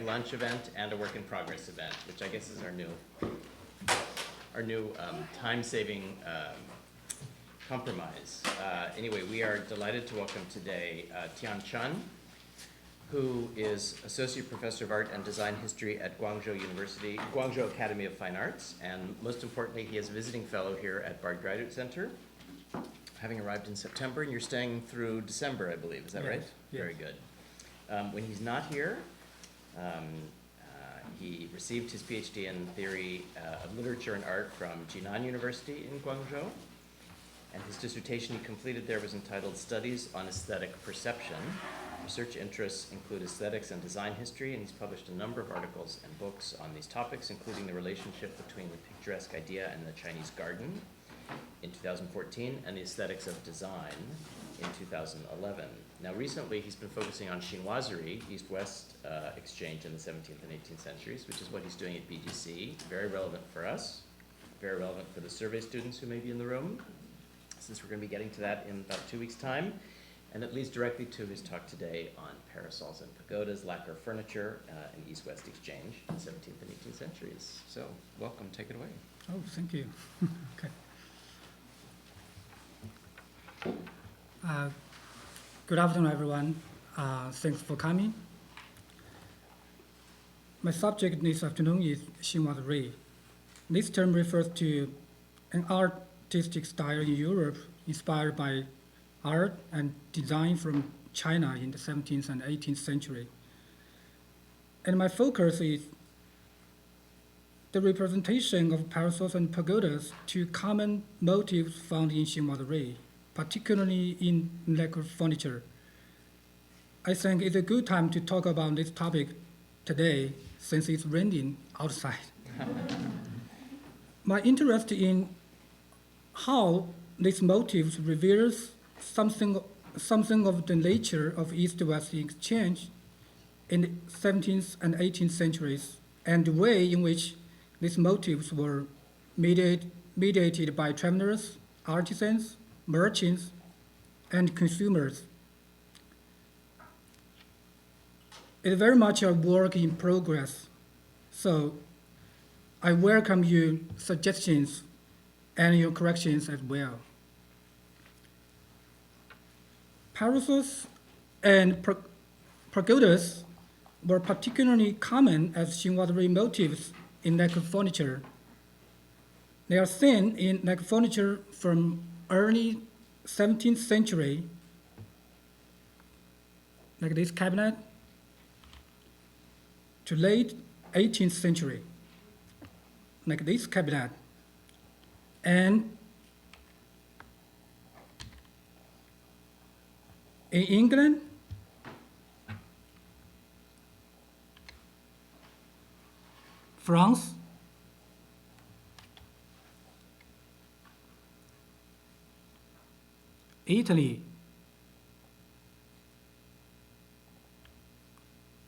lunch event and a work in progress event, which I guess is our new time-saving compromise. Anyway, we are delighted to welcome today Tian Chun, who is Associate Professor of Art and Design History at Guangzhou Academy of Fine Arts, and most importantly, he is a visiting fellow here at Bard Graduate Center, having arrived in September, and you're staying through December, I believe. Is that right? Yes. Very good. When he's not here, he received his PhD in theory of literature and art from Jinan University in Guangzhou, and his dissertation he completed there was entitled Studies on Aesthetic Perception. Research interests include aesthetics and design history, and he's published a number of articles and books on these topics, including the relationship between the picturesque idea and the Chinese garden in 2014, and the aesthetics of design in 2011. Now recently he's been focusing on chinoiserie, East-West exchange in the 17th and 18th centuries, which is what he's doing at BGC. Very relevant for us, very relevant for the survey students who may be in the room, since we're going to be getting to that in about 2 weeks' time. And it leads directly to his talk today on Parasols and Pagodas, Lacquer furniture, and East-West exchange in the 17th and 18th centuries. So welcome, take it away. Oh, thank you. Okay. Good afternoon, everyone. Thanks for coming. My subject this afternoon is chinoiserie. This term refers to an artistic style in Europe inspired by art and design from China in the 17th and 18th century. And my focus is the representation of parasols and pagodas, two common motifs found in chinoiserie, particularly in lacquer furniture. I think it's a good time to talk about this topic today since it's raining outside. My interest in how these motifs reveals something of the nature of East-West exchange in the 17th and 18th centuries, and the way in which these motifs were mediated by travelers, artisans, merchants, and consumers. It's very much a work in progress, so I welcome your suggestions and your corrections as well. Parasols and pagodas were particularly common as chinoiserie motifs in lacquer furniture. They are seen in lacquer furniture from early 17th century, like this cabinet, to late 18th century, like this cabinet, and in England, France, Italy,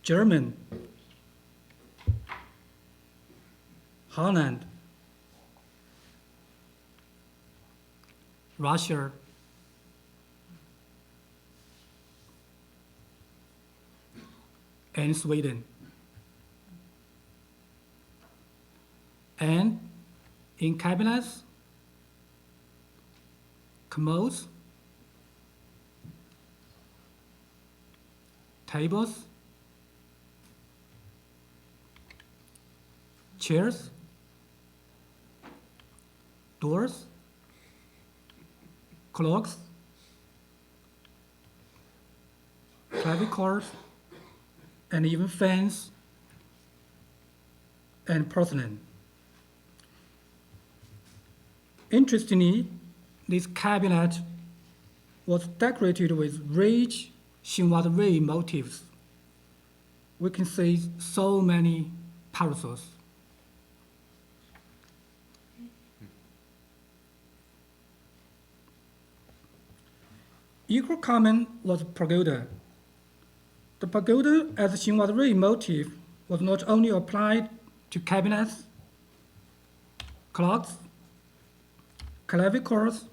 German, Holland, Russia, and Sweden. And in cabinets, commodes, tables, chairs, doors, clocks, clavichords, and even fans and porcelain. Interestingly, this cabinet was decorated with rich chinoiserie motifs. We can see so many parasols. Equal common was pagoda. The pagoda as a chinoiserie motif was not only applied to cabinets, clocks, clavichords,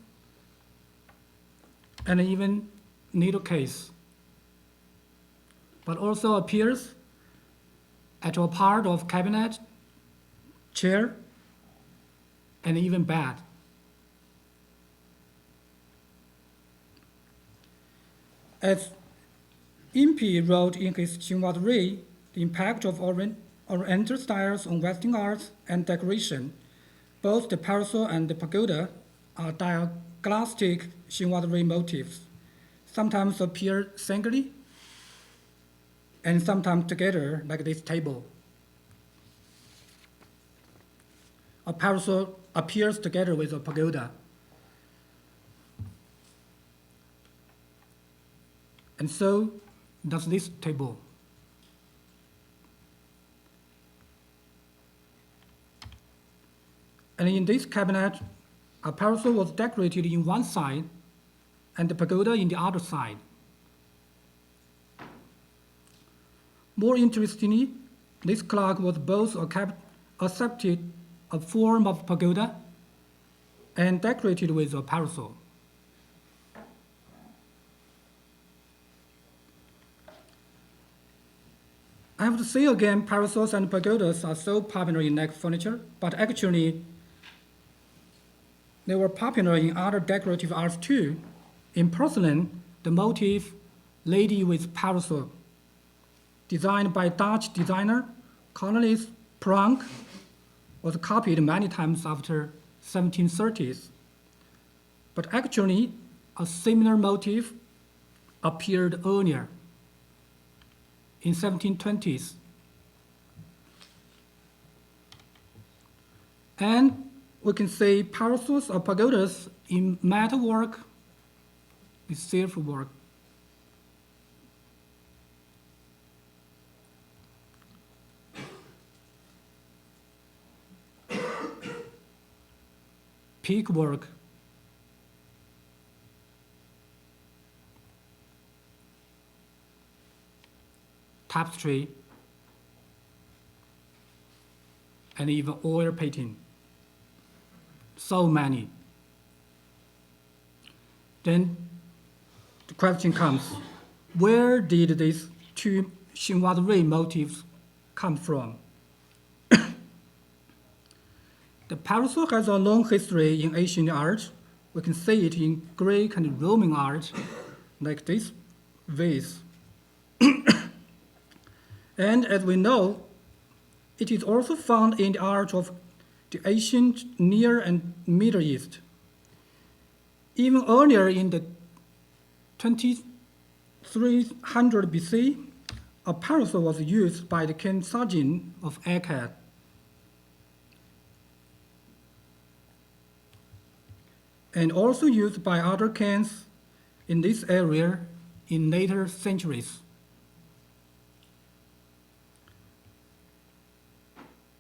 and even needle case, but also appears at a part of cabinet, chair, and even bed. As Impey wrote in his Xinhua Rui, the impact of Oriental styles on Western arts and decoration, both the parasol and the pagoda are diagnostic Xinhua Rui motifs, sometimes appear singly and sometimes together like this table. A parasol appears together with a pagoda. And so does this table. And in this cabinet, a parasol was decorated in one side and the pagoda in the other side. More interestingly, this clock was both accepted a form of pagoda and decorated with a parasol. I have to say again, parasols and pagodas are so popular in neck furniture, but actually they were popular in other decorative arts too. In porcelain, the motif Lady with Parasol, designed by Dutch designer Cornelis Pronk, was copied many times after 1730s. But actually, a similar motif appeared earlier, in 1720s. And we can say parasols or pagodas in metalwork is silver work. Peak work. Tapestry, and even oil painting. So many. Then the question comes, where did these two Xinhua Rui motifs come from? The parasol has a long history in Asian art. We can see it in Greek and Roman art, like this vase. And as we know, it is also found in the art of the ancient Near and Middle East. Even earlier in the 2300 BC, a parasol was used by the King Sajin of Akkad. And also used by other kings in this area in later centuries.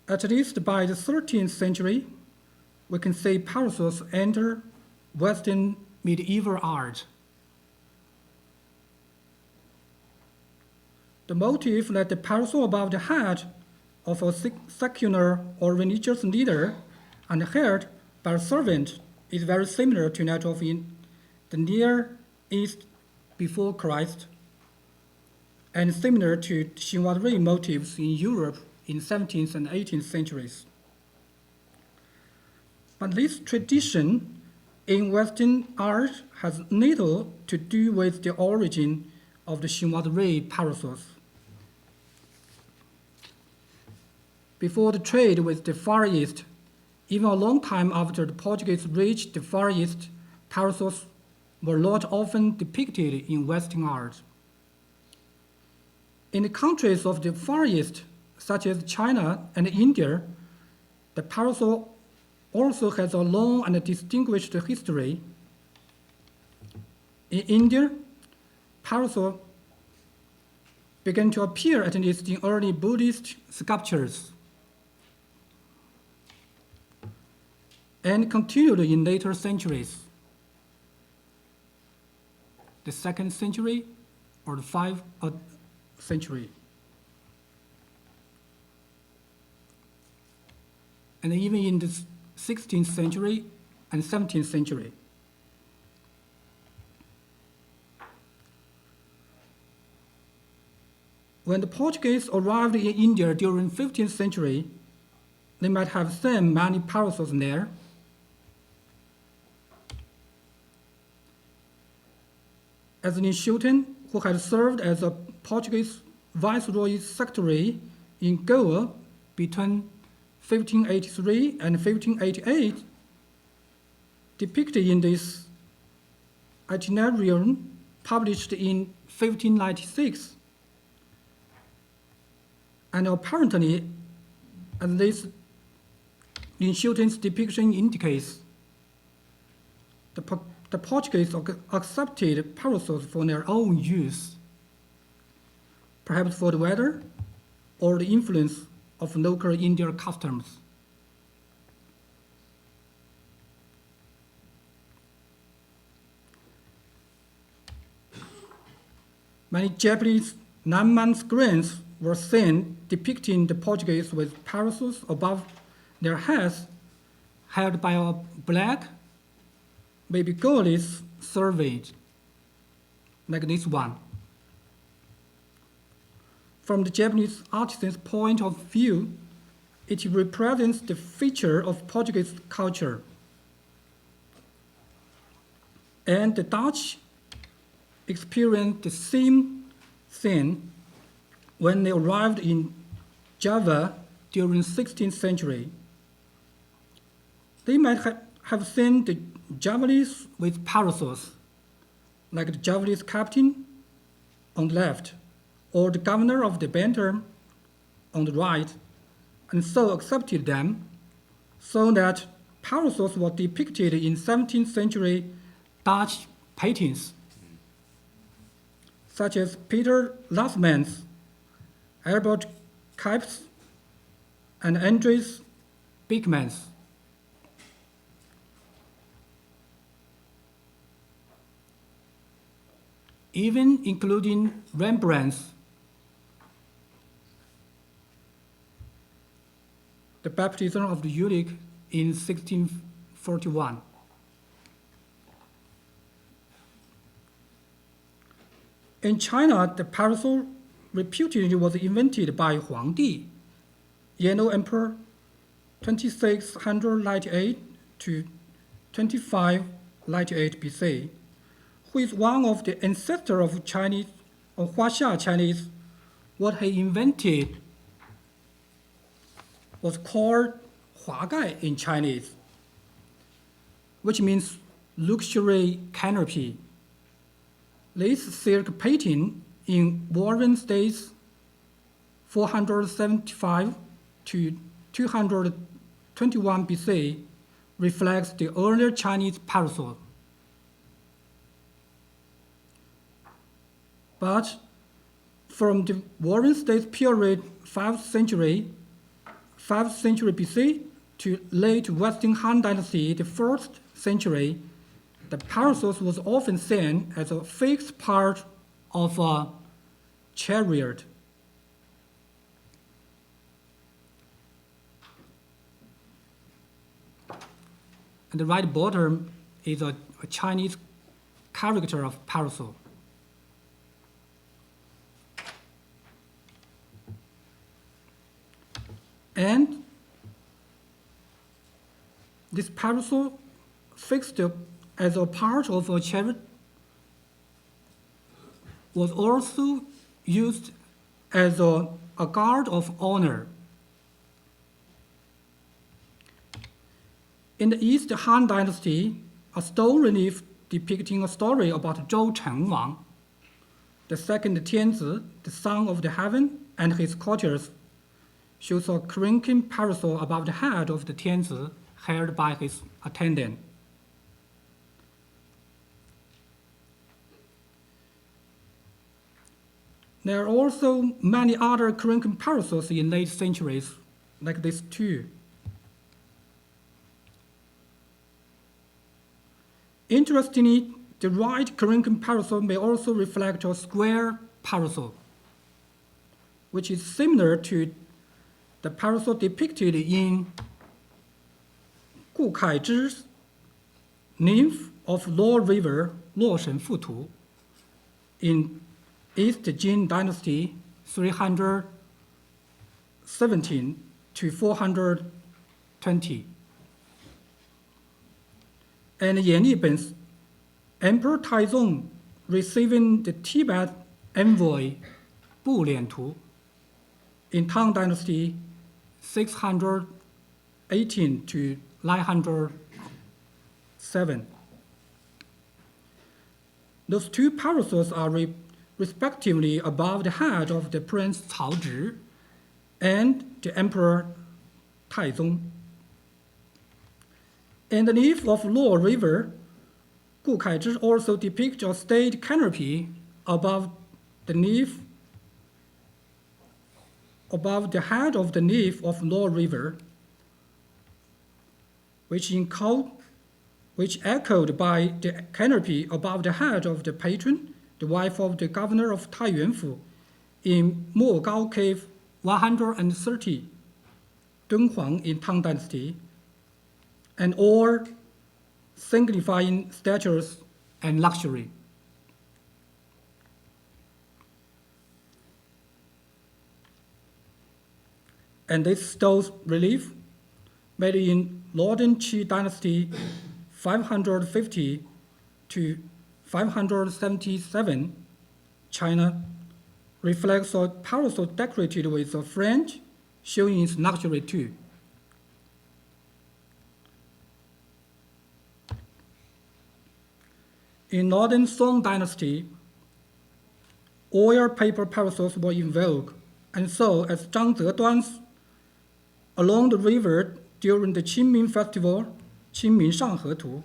At least by the 13th century, we can say parasols enter Western medieval art. The motif that the parasol above the head of a secular or religious leader and held by a servant is very similar to that of in the Near East before Christ, and similar to Xinhua Rui motifs in Europe in 17th and 18th centuries. But this tradition in Western art has little to do with the origin of the Xinhua Rui parasols. Before the trade with the Far East, even a long time after the Portuguese reached the Far East, parasols were not often depicted in Western art. In the countries of the Far East, such as China and India, the parasol also has a long and distinguished history. In India, parasol began to appear at least in early Buddhist sculptures and continued in later centuries. The 2nd century or the 5th century. And even in the 16th century and 17th century. when the Portuguese arrived in India during 15th century, they might have seen many parasols there. As Tian Chun, who had served as a Portuguese viceroy secretary in Goa between 1583 and 1588, depicted in this itinerarium published in 1596. And apparently, at least Tian Chun's depiction indicates, the Portuguese accepted parasols for their own use, perhaps for the weather or the influence of local Indian customs. Many Japanese 9-man screens were seen depicting the Portuguese with parasols above their heads, held by a black baby goddess servant, like this one. From the Japanese artisan's point of view, it represents the feature of Portuguese culture. And the Dutch experienced the same thing when they arrived in Java during 16th century. They might have seen the Javanese with parasols, like the Javanese captain on the left, or the governor of the Bantam on the right, and so accepted them, so that parasols were depicted in 17th century Dutch paintings, such as Peter Lasmans, Albert Cuyp's, and Andries Beekmans. Even including Rembrandt's The Baptism of the Eunuch in 1641. In China, the parasol reputedly was invented by Huangdi, Yellow Emperor, 2698 to 2598 BC, who is one of the ancestors of Chinese, of Huaxia Chinese. What he invented was called Huagai in Chinese, which means luxury canopy. This silk painting in Warren States 475 to 221 BC reflects the earlier Chinese parasol. But from the Warren States period 5th century BC to late Western Han Dynasty, the 1st century, the parasols was often seen as a fixed part of a chariot. At the right bottom is a Chinese character of parasol. And this parasol, fixed as a part of a chariot, was also used as a guard of honor. In the East Han Dynasty, a stone relief depicting a story about Zhou Chenwang, the second Tianzi, the son of the heaven, and his courtiers, shows a crinkled parasol above the head of the Tianzi, held by his attendant. There are also many other crinkled parasols in late centuries, like this too. Interestingly, the right crinkled parasol may also reflect a square parasol, which is similar to the parasol depicted in Gu Kaizhi's Nymph of Law River, Luo Shen Fu Tu, in East Jin Dynasty, 317 to 420. And Yan Yiben's Emperor Taizong receiving the Tibet envoy Bu Liantu in Tang Dynasty 618 to 907. Those two parasols are respectively above the head of the Prince Cao Zhi and the Emperor Taizong. In the nave of Luo River, Gu Kaizhi also depicts a state canopy above the nave, above the head of the nave of Luo River, which echoed by the canopy above the head of the patron, the wife of the governor of Taiyuanfu, in Mogao Cave 130, Dunhuang in Tang Dynasty, and all signifying status and luxury. And this stone relief, made in Northern Qi Dynasty 550 to 577, China, reflects a parasol decorated with a fringe, showing its luxury too. In Northern Song Dynasty, oil paper parasols were in vogue, and so as Zhang Zeduan's along the river during the Qingming festival, Qingming Shanghe Tu,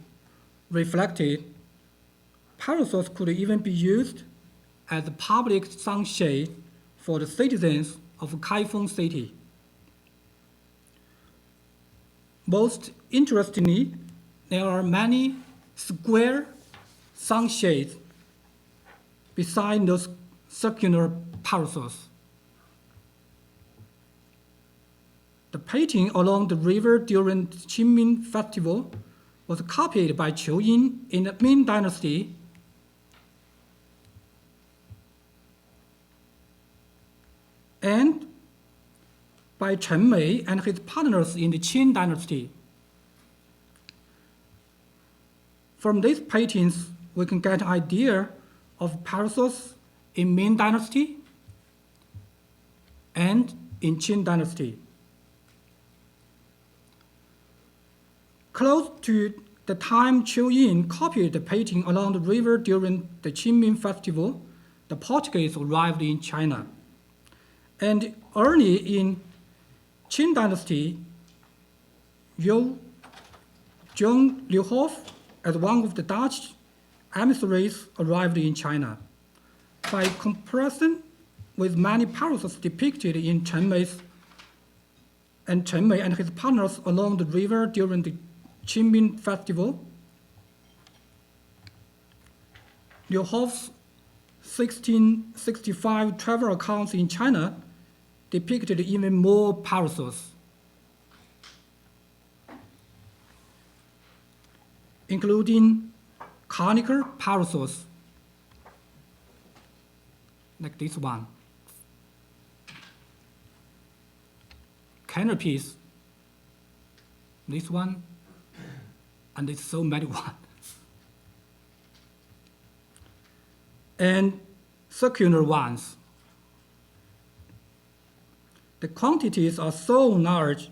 reflected, parasols could even be used as a public sunshade for the citizens of Kaifeng City. Most interestingly, there are many square sunshades beside those circular parasols. The painting along the river during the Qingming festival was copied by Qiu Yin in the Ming Dynasty, and by Chen Mei and his partners in the Qin Dynasty. From these paintings, we can get an idea of parasols in Ming Dynasty and in Qin Dynasty. Close to the time Qiu Yin copied the painting along the river during the Qingming festival, the Portuguese arrived in China. And early in Qin Dynasty, John Leuhoff, as one of the Dutch emissaries, arrived in China. By comparison with many parasols depicted in Chen Mei and his partners along the river during the Qingming festival, Leuhoff's 1665 travel accounts in China depicted even more parasols, including conical parasols, like this one, canopies, this one, and there's so many ones, and circular ones. The quantities are so large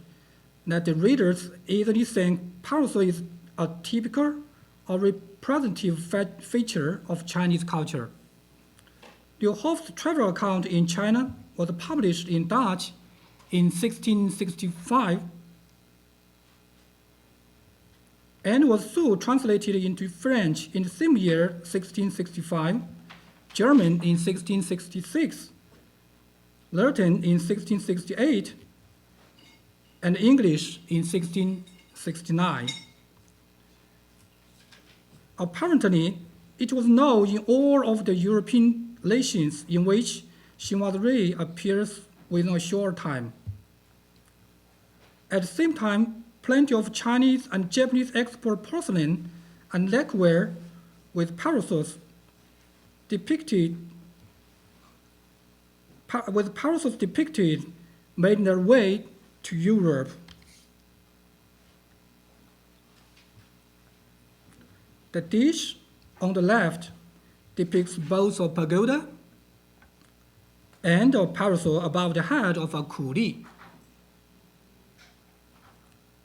that the readers easily think parasol is a typical or representative feature of Chinese culture. Leuhoff's travel account in China was published in Dutch in 1665 and was soon translated into French in the same year, 1665, German in 1666, Latin in 1668, and English in 1669. Apparently, it was known in all of the European nations in which chinoiserie appears within a short time. At the same time, plenty of Chinese and Japanese export porcelain and lacquer with parasols depicted with parasols depicted made their way to Europe. The dish on the left depicts both a pagoda and a parasol above the head of a kuli,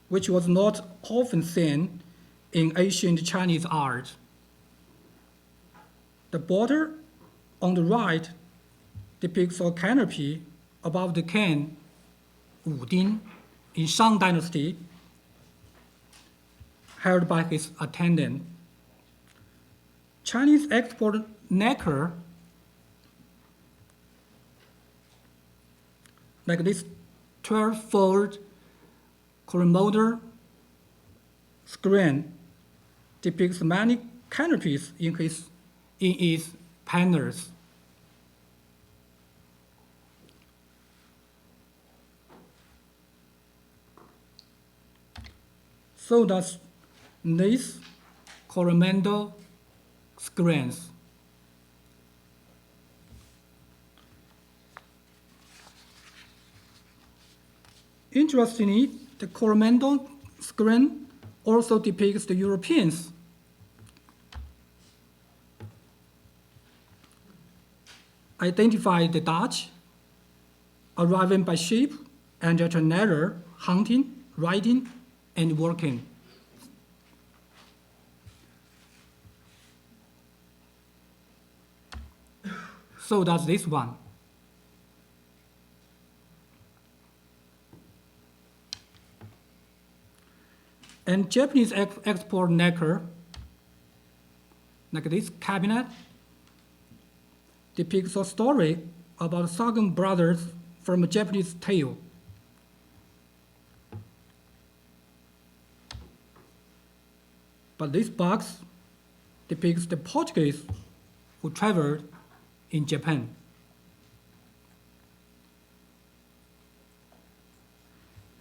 which was not often seen in ancient Chinese art. The border on the right depicts a canopy above the cane, Wudin, in Shang Dynasty, held by his attendant. Chinese export lacquer, like this 12-fold columnar screen, depicts many canopies in its panels. So does this columnar screens. Interestingly, the columnar screen also depicts the Europeans. Identify the Dutch arriving by ship and at another hunting, riding, and working. So does this one. And Japanese export lacquer, like this cabinet, depicts a story about Sagan brothers from a Japanese tale. But this box depicts the Portuguese who traveled in Japan.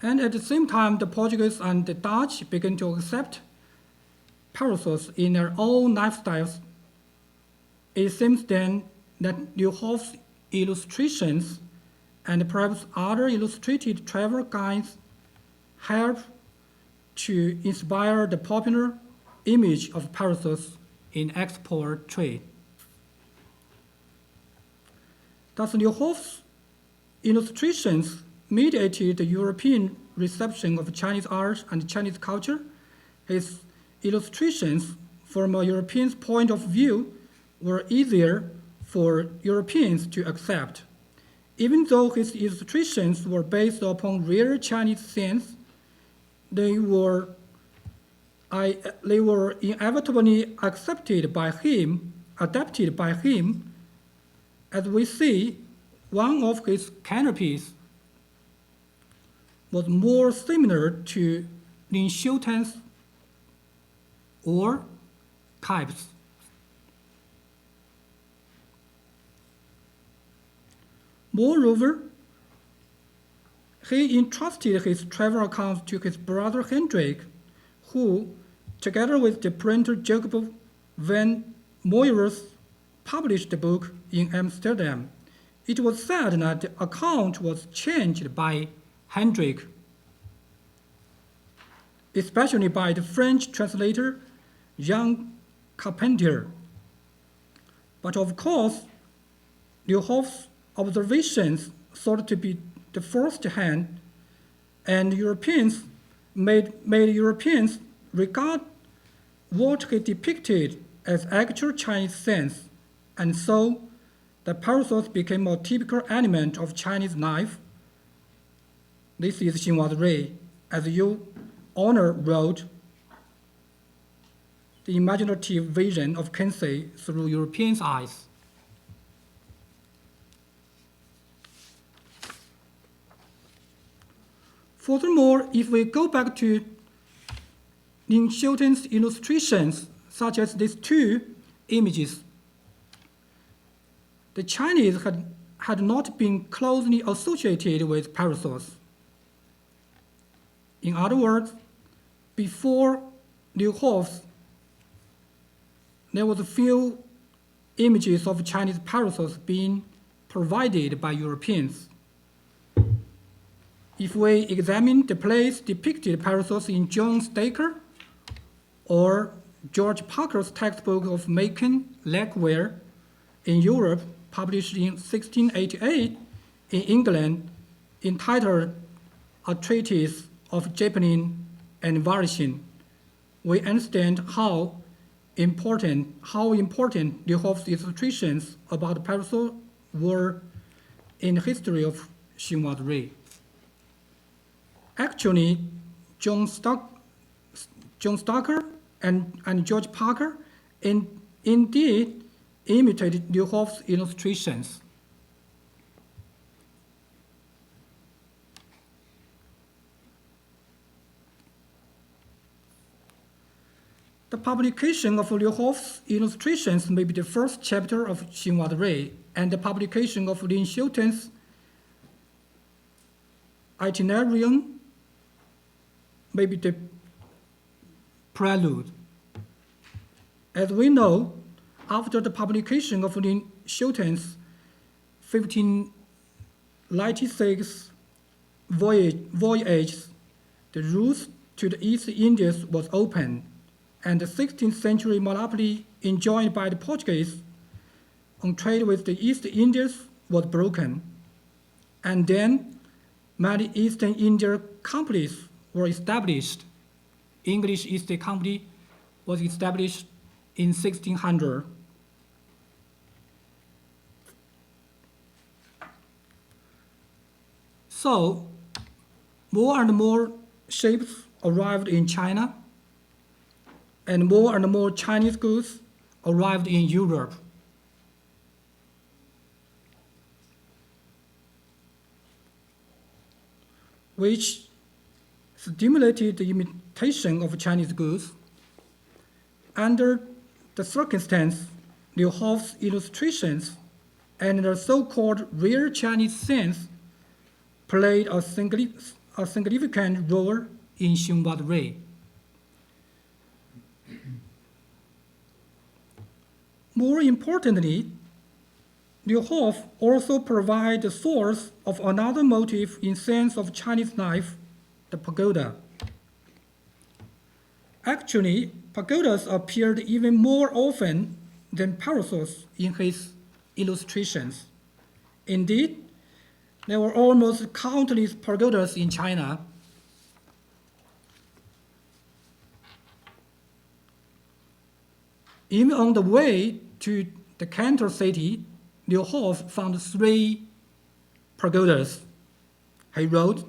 And at the same time, the Portuguese and the Dutch began to accept parasols in their own lifestyles. It seems then that Liu Hof's illustrations and perhaps other illustrated travel guides help to inspire the popular image of parasols in export trade. Thus, Liu Hof's illustrations mediated the European reception of Chinese art and Chinese culture. His illustrations, from a European's point of view, were easier for Europeans to accept. Even though his illustrations were based upon real Chinese scenes, they were inevitably adapted by him. As we see, one of his canopies was more similar to Lin Xiutan's or capes. Moreover, he entrusted his travel accounts to his brother Hendrik, who, together with the printer Jacob van Moyers, published the book in Amsterdam. It was said that the account was changed by Hendrik, especially by the French translator Jean Carpentier. But of course, Liu Hof's observations thought to be the first hand, and Europeans made Europeans regard what he depicted as actual Chinese scenes, and so the parasols became a typical element of Chinese life. This is Xinhua's Ray, as Yu Honor wrote, the imaginative vision of Kensei through Europeans' eyes. Furthermore, if we go back to Lin Xiutan's illustrations, such as these two images, the Chinese had not been closely associated with parasols. In other words, before Liu Hof's, there was a few images of Chinese parasols being provided by Europeans. If we examine the plays depicted parasols in John Staker or George Parker's textbook of making lacquer in Europe, published in 1688 in England, entitled A Treatise of Japanese and Varishing, we understand how important Liuhoff's illustrations about parasol were in the history of chinoise ray. Actually, John Staker and George Parker indeed imitated Liuhoff's illustrations. The publication of Liuhoff's illustrations may be the first chapter of chinoise ray, and the publication of Lin Shilton's itinerarium may be the prelude. As we know, after the publication of Lin Shilton's 1596 voyage, the route to the East Indies was opened, and the 16th century monopoly enjoyed by the Portuguese on trade with the East Indies was broken. And then many Eastern India companies were established. English East India Company was established in 1600. So, more and more ships arrived in China, and more Chinese goods arrived in Europe. Which stimulated the imitation of Chinese goods. Under the circumstance, Liuhoff's illustrations and the so-called real Chinese sense played a significant role in chinoise ray. More importantly, Liuhoff also provides the source of another motif in sense of Chinese knife, the pagoda. Actually, pagodas appeared even more often than parasols in his illustrations. Indeed, there were almost countless pagodas in China. Even on the way to the Canton city, Liuhoff found 3 pagodas. He wrote,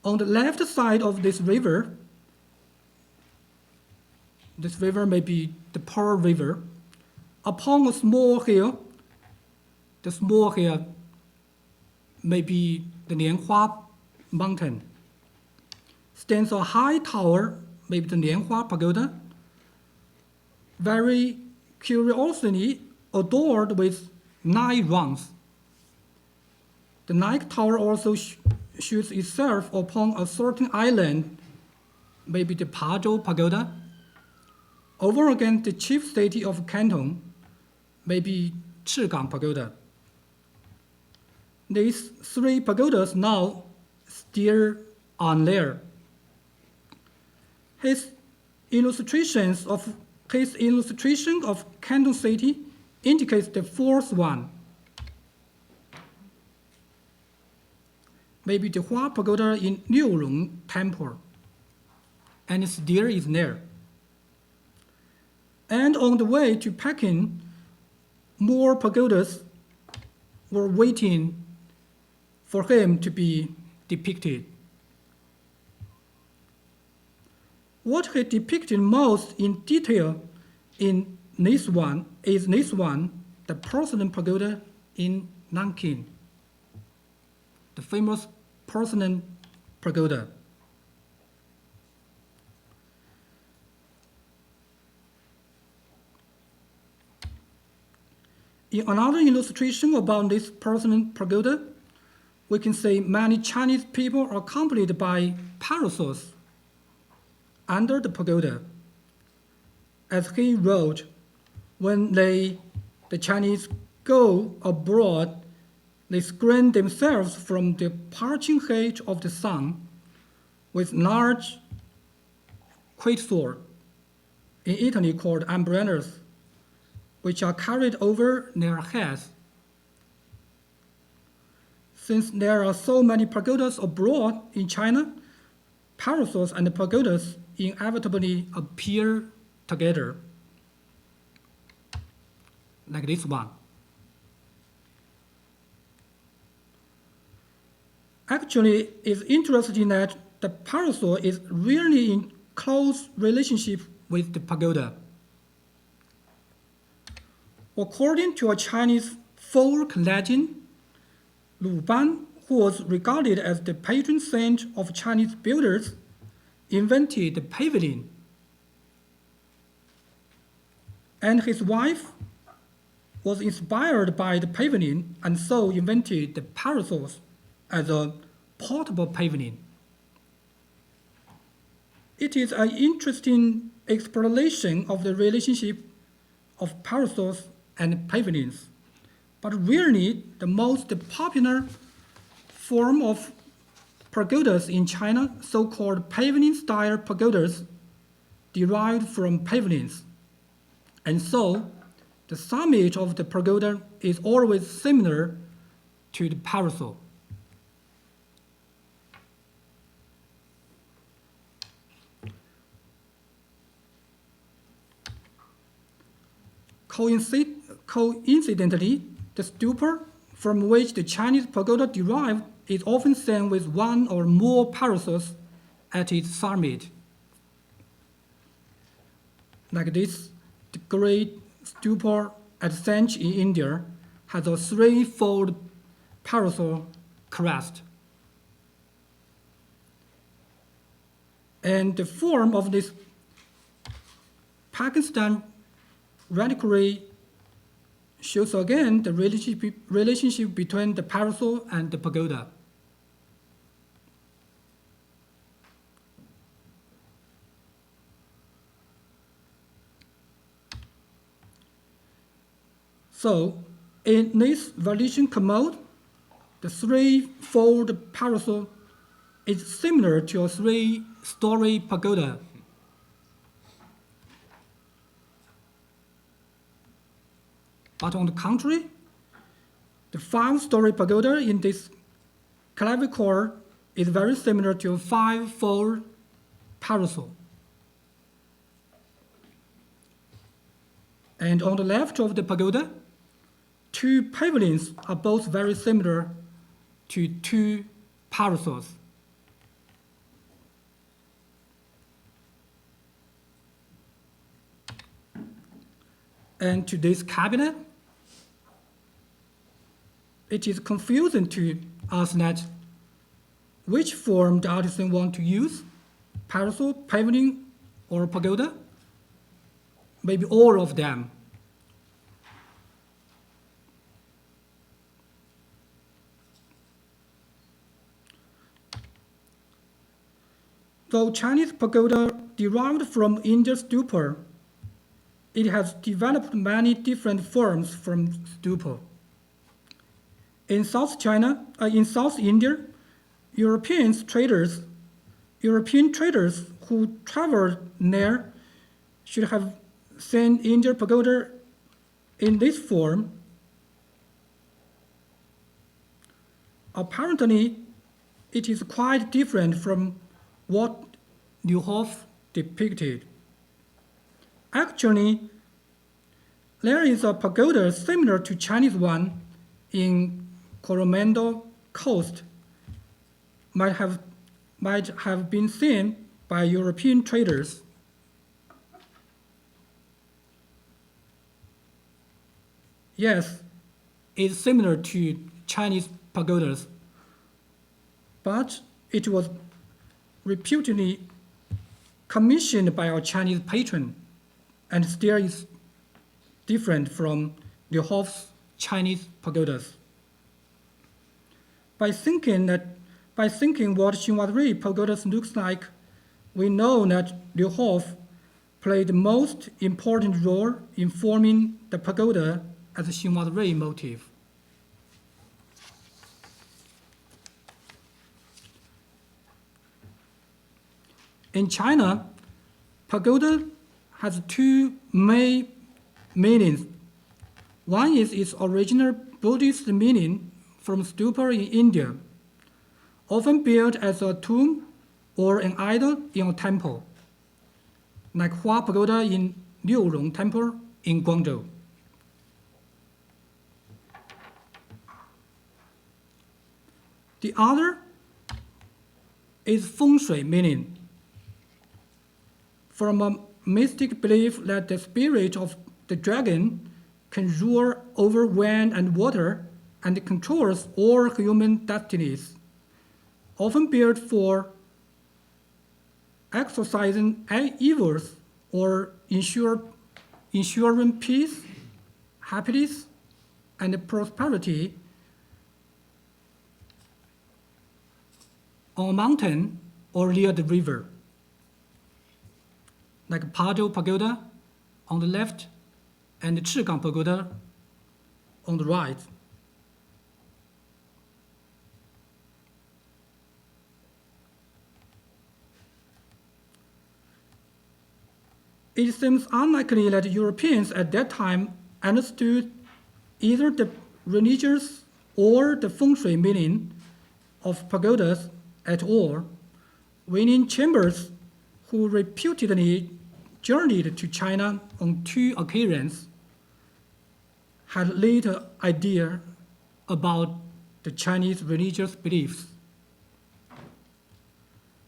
on the left side of this river may be the Pearl River, upon a small hill, the small hill may be the Lianhua Mountain, stands a high tower, maybe the Lianhua Pagoda, very curiously adorned with 9 rungs. The ninth tower also shoots itself upon a certain island, maybe the Pazhou Pagoda. Over against the chief city of Canton, maybe Chigang Pagoda. These 3 pagodas now still on there. His illustration of Canton City indicates the 4th one. Maybe the Hua Pagoda in Liurong Temple, and it still is there. And on the way to Peking, more pagodas were waiting for him to be depicted. What he depicted most in detail in this one, the porcelain pagoda in Nanking, the famous porcelain pagoda. In another illustration about this porcelain pagoda, we can say many Chinese people are accompanied by parasols under the pagoda. As he wrote, when the Chinese go abroad, they screen themselves from the parching heat of the sun with large quainswords, in Italy called umbrellas, which are carried over their heads. Since there are so many pagodas abroad in China, parasols and pagodas inevitably appear together, like this one. Actually, it's interesting that the parasol is really in close relationship with the pagoda. According to a Chinese folk legend, Lu Ban, who was regarded as the patron saint of Chinese builders, invented the pavilion. And his wife was inspired by the pavilion and so invented the parasols as a portable pavilion. It is an interesting exploration of the relationship of parasols and pavilions. But really, the most popular form of pagodas in China, so-called pavilion-style pagodas, derived from pavilions. And so, the summit of the pagoda is always similar to the parasol. Coincidentally, the stupa from which the Chinese pagoda derived is often seen with one or more parasols at its summit. Like this, the great stupa at Sanch in India has a threefold parasol crest. And the form of this Pakistan reliquary shows again the relationship between the parasol and the pagoda. So, in this valuation commode, the three-fold parasol is similar to a three-story pagoda. But on the contrary, the five-story pagoda in this clavicle is very similar to a five-fold parasol. And on the left of the pagoda, two pavilions are both very similar to two parasols. And to this cabinet, it is confusing to us that which form the artisan want to use, parasol, pavilion, or pagoda. Maybe all of them. Though Chinese pagoda derived from Indian stupa, it has developed many different forms from stupa. In South India, European traders who traveled there should have seen Indian pagoda in this form. Apparently, it is quite different from what Neuhoff depicted. Actually, there is a pagoda similar to Chinese one in Coromandel Coast, might have been seen by European traders. Yes, it's similar to Chinese pagodas, but it was reputedly commissioned by our Chinese patron and still is different from Neuhoff's Chinese pagodas. By thinking what Xinhua pagodas looks like, we know that Neuhoff played the most important role in forming the pagoda as a Xinhua Rui motif. In China, pagoda has two main meanings. One is its original Buddhist meaning from stupa in India, often built as a tomb or an idol in a temple, like Hua Pagoda in Liurong Temple in Guangzhou. The other is feng shui meaning, from a mystic belief that the spirit of the dragon can rule over wind and water and controls all human destinies, often built for exorcising evils or ensuring peace, happiness, and prosperity on a mountain or near the river, like Pazhou Pagoda on the left and the Chigang Pagoda on the right. It seems unlikely that Europeans at that time understood either the religious or the feng shui meaning of pagodas at all, when Chambers, who reputedly journeyed to China on 2 occasions, had little idea about the Chinese religious beliefs.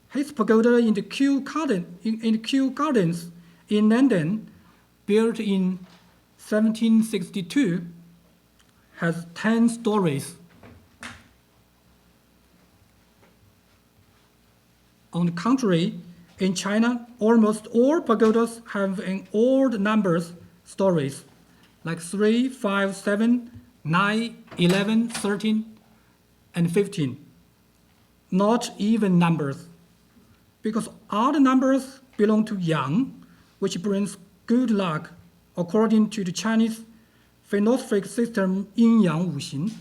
His pagoda in the Kew Gardens in London, built in 1762, has 10 stories. On the contrary, in China, almost all pagodas have an odd numbers stories, like 3, 5, 7, 9, 11, 13, and 15, not even numbers, because odd numbers belong to yang, which brings good luck according to the Chinese philosophic system Yin-Yang Wuxin.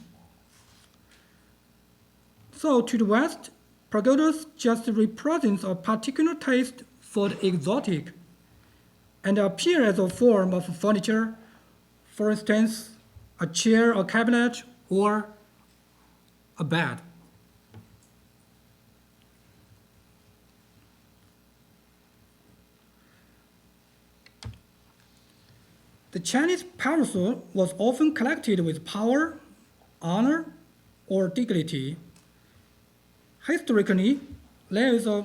So to the West, pagodas just represent a particular taste for the exotic and appear as a form of furniture, for instance, a chair, a cabinet, or a bed. The Chinese parasol was often collected with power, honor, or dignity. Historically, there is a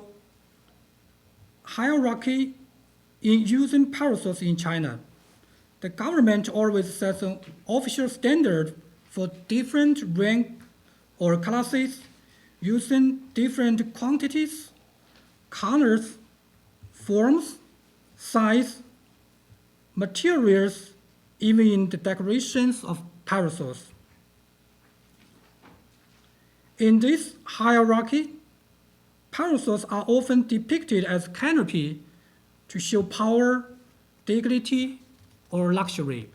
hierarchy in using parasols in China. The government always sets an official standard for different rank or classes using different quantities, colors, forms, size, materials, even in the decorations of parasols. In this hierarchy, parasols are often depicted as canopy to show power, dignity, or luxury.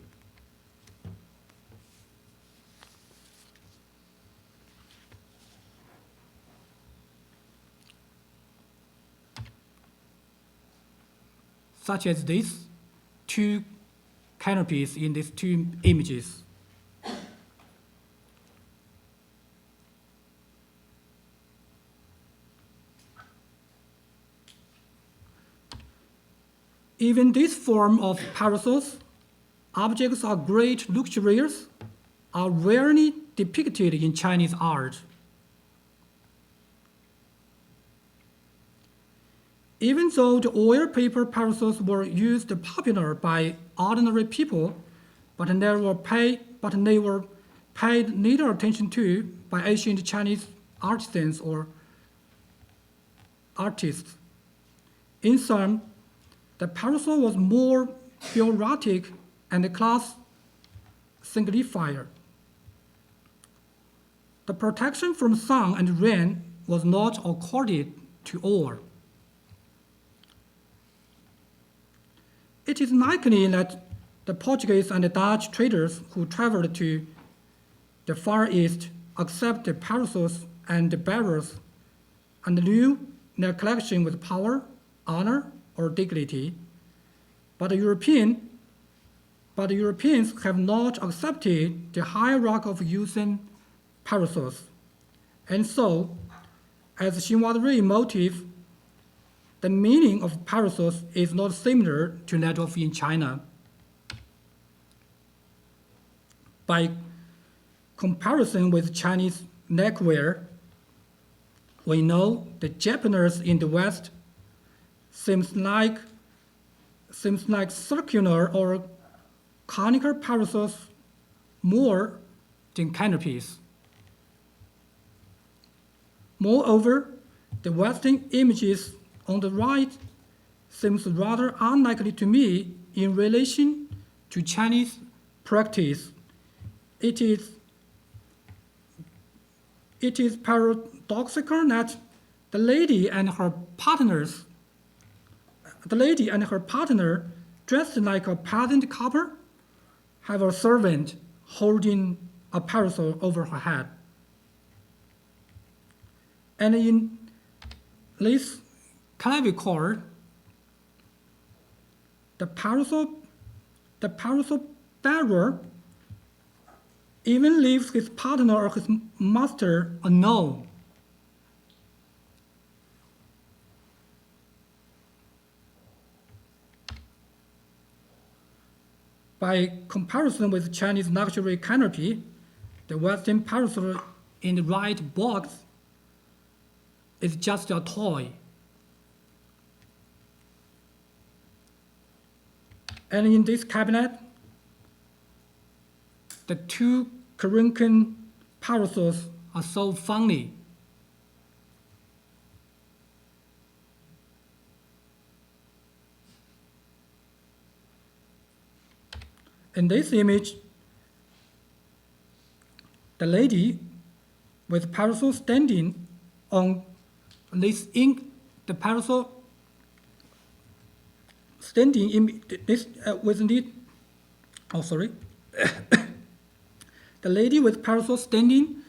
Such as these 2 canopies in these 2 images. Even this form of parasols, objects of great luxuries, are rarely depicted in Chinese art. Even though the oil paper parasols were used popular by ordinary people, but they were paid little attention to by ancient Chinese artisans or artists. In sum, the parasol was more bureaucratic and a class signifier. The protection from sun and rain was not accorded to all. It is likely that the Portuguese and the Dutch traders who traveled to the Far East accepted the parasols and the bearers and knew their collection with power, honor, or dignity. But the Europeans have not accepted the hierarchy of using parasols. And so, as Xinhua motif, the meaning of parasols is not similar to that of in China. By comparison with Chinese neckwear, we know the Japanese in the West seems like circular or conical parasols more than canopies. Moreover, the Western images on the right seems rather unlikely to me in relation to Chinese practice. It is paradoxical that the lady and her partner dressed like a peasant couple have a servant holding a parasol over her head. And in this clavichord, the parasol bearer even leaves his partner or his master unknown. By comparison with Chinese luxury canopy, the Western parasol in the right box is just a toy. And in this cabinet, the two Corinthian parasols are so funny. In this image, the lady with parasol standing on this the parasol standing in this the lady with parasol standing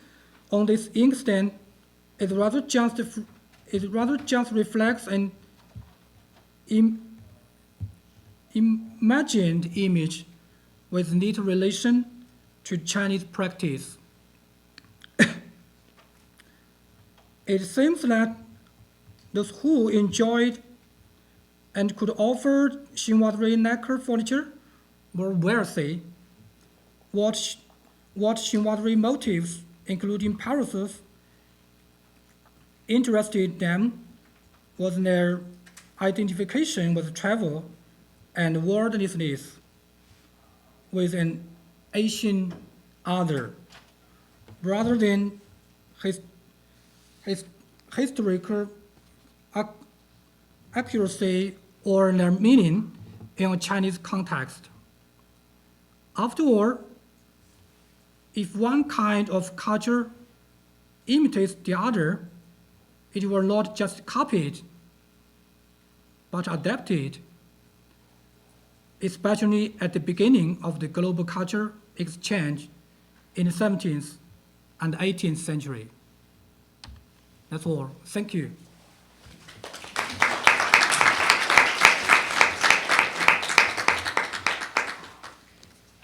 on this inkstand is rather just reflects an imagined image with neat relation to Chinese practice. It seems that those who enjoyed and could offer Xinhua lacquer furniture were wealthy. What Xinhua motifs, including parasols, interested them was their identification with travel and worldliness with an Asian other, rather than historical accuracy or their meaning in a Chinese context. After all, if one kind of culture imitates the other, it will not just copied, but adapted, especially at the beginning of the global culture exchange in the 17th and 18th century. That's all. Thank you.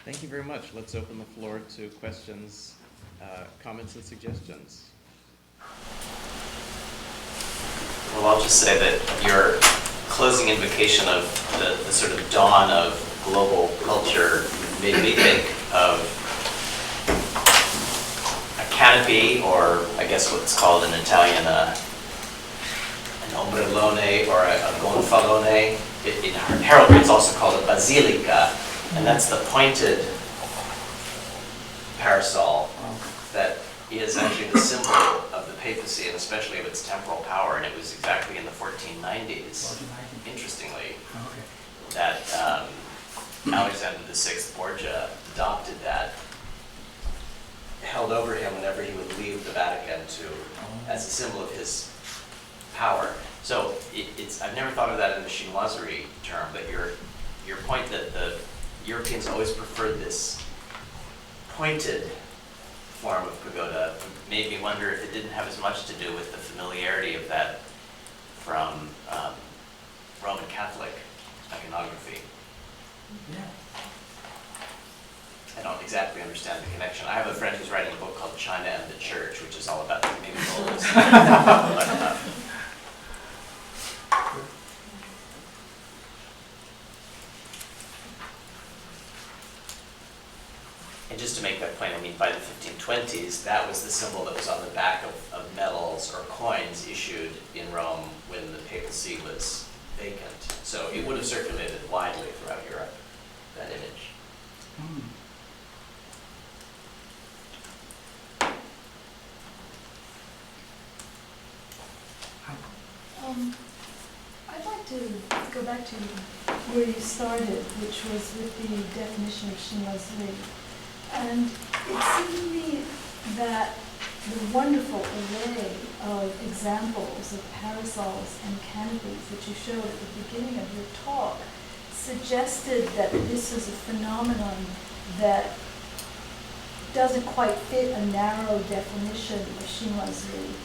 Thank you very much. Let's open the floor to questions, comments, and suggestions. Well, I'll just say that your closing invocation of the sort of dawn of global culture made me think of a canopy, or I guess what's called in Italian an ombrellone or a gonfalone. In heraldry, it's also called a basilica. And that's the pointed parasol that is actually the symbol of the papacy and especially of its temporal power. And it was exactly in the 1490s, interestingly, that Alexander VI Borgia adopted that, held over him whenever he would leave the Vatican as a symbol of his power. So I've never thought of that in the chinoiserie term, but your point that the Europeans always preferred this pointed form of pagoda. It made me wonder if it didn't have as much to do with the familiarity of that from Roman Catholic iconography. Yeah. I don't exactly understand the connection. I have a friend who's writing a book called China and the Church, which is all about maybe those. And just to make that point, I mean, by the 1520s, that was the symbol that was on the back of medals or coins issued in Rome when the papacy was vacant. So it would have circulated widely throughout Europe, that image. Mm. I'd like to go back to where you started, which was with the definition of chinoiserie. And it seemed to me that the wonderful array of examples of parasols and canopies that you showed at the beginning of your talk suggested that this is a phenomenon that doesn't quite fit a narrow definition of chinoiserie.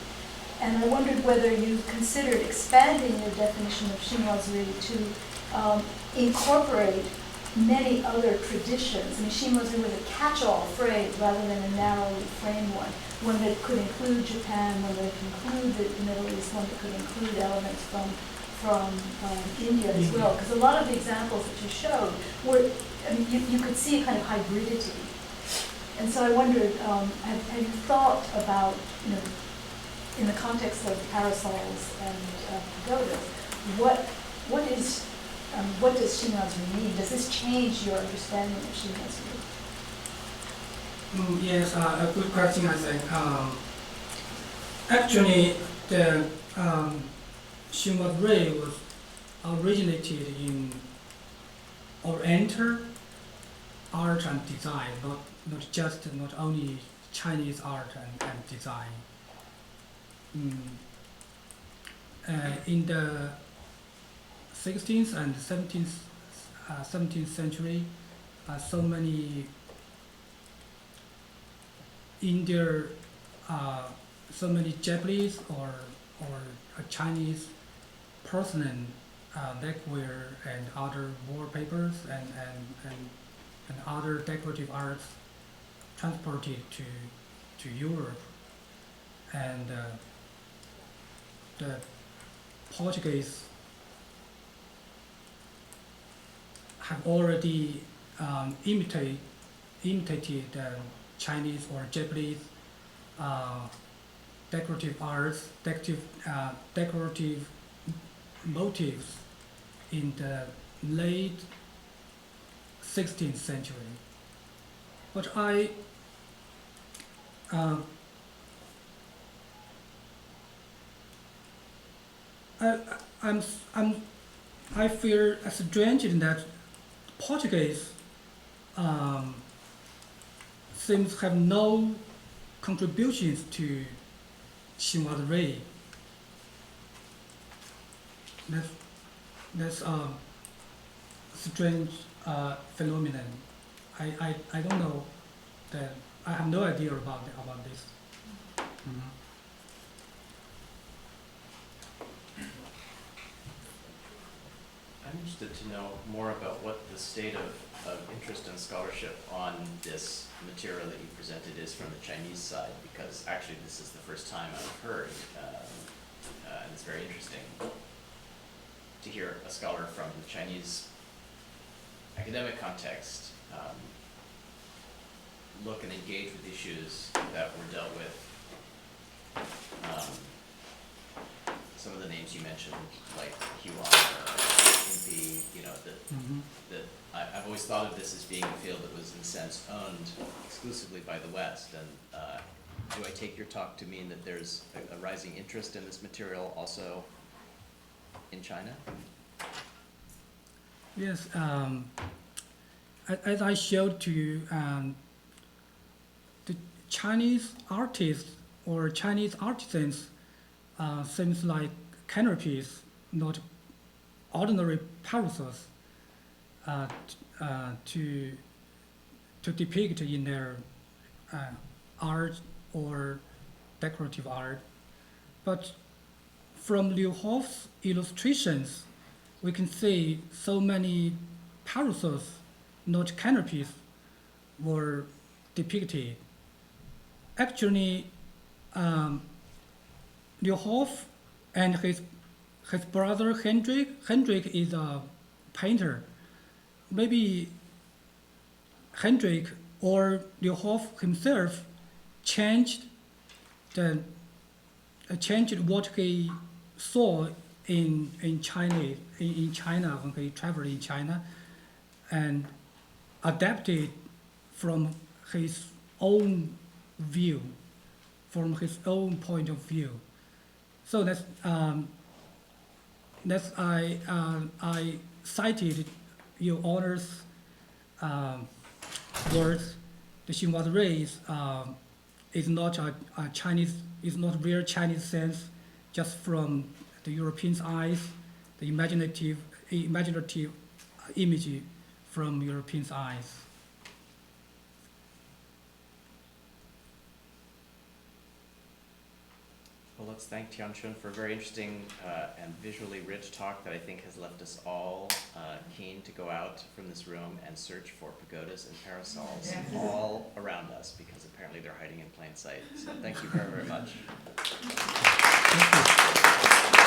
And I wondered whether you considered expanding your definition of chinoiserie to incorporate many other traditions. I mean, chinoiserie was a catch-all phrase rather than a narrowly framed one that could include Japan, one that could include the Middle East, one that could include elements from India as well. Because a lot of the examples that you showed were, I mean, you could see a kind of hybridity. And so I wondered, have you thought about, you know, in the context of parasols and pagodas, what does chinoiserie mean? Does this change your understanding of chinoiserie? Yes, a good question, I think. Actually, the chinoiserie was originated in Oriental art and design, not only Chinese art and design. In the 16th and 17th century, so many so many Japanese or Chinese porcelain, lacquer and other wallpapers and other decorative arts transported to Europe, and the Portuguese have already imitated Chinese or Japanese decorative arts, decorative motifs in the late 16th century. But I feel strange in that Portuguese seems to have no contributions to chinoiserie. That's a strange phenomenon. I don't know that. I have no idea about this. Mm-hmm. I'm interested to know more about what the state of interest and scholarship on this material that you presented is from the Chinese side, because actually this is the first time I've heard, and it's very interesting to hear a scholar from the Chinese academic context look and engage with issues that were dealt with. Some of the names you mentioned, like Huan or Impi, you know, I've always thought of this as being a field that was in a sense owned exclusively by the West. And do I take your talk to mean that there's a rising interest in this material also in China? Yes, as I showed to you, the Chinese artists or Chinese artisans seems like canopies, not ordinary parasols. to depict in their art or decorative art. But from Liu Hof's illustrations, we can see so many parasols, not canopies, were depicted. Actually, Liu Hof and his brother Hendrik is a painter. Maybe Hendrik or Liu Hof himself changed what he saw in China when he traveled in China, and adapted from his own view, from his own point of view. So I cited Your Honor's words. The Xinhua race is not a Chinese, is not real Chinese sense, just from the Europeans' eyes, the imaginative image from Europeans' eyes. Well, let's thank Tian Chun for a very interesting and visually rich talk that I think has left us all keen to go out from this room and search for pagodas and parasols all around us, because apparently they're hiding in plain sight. So thank you very, very much. Thank you.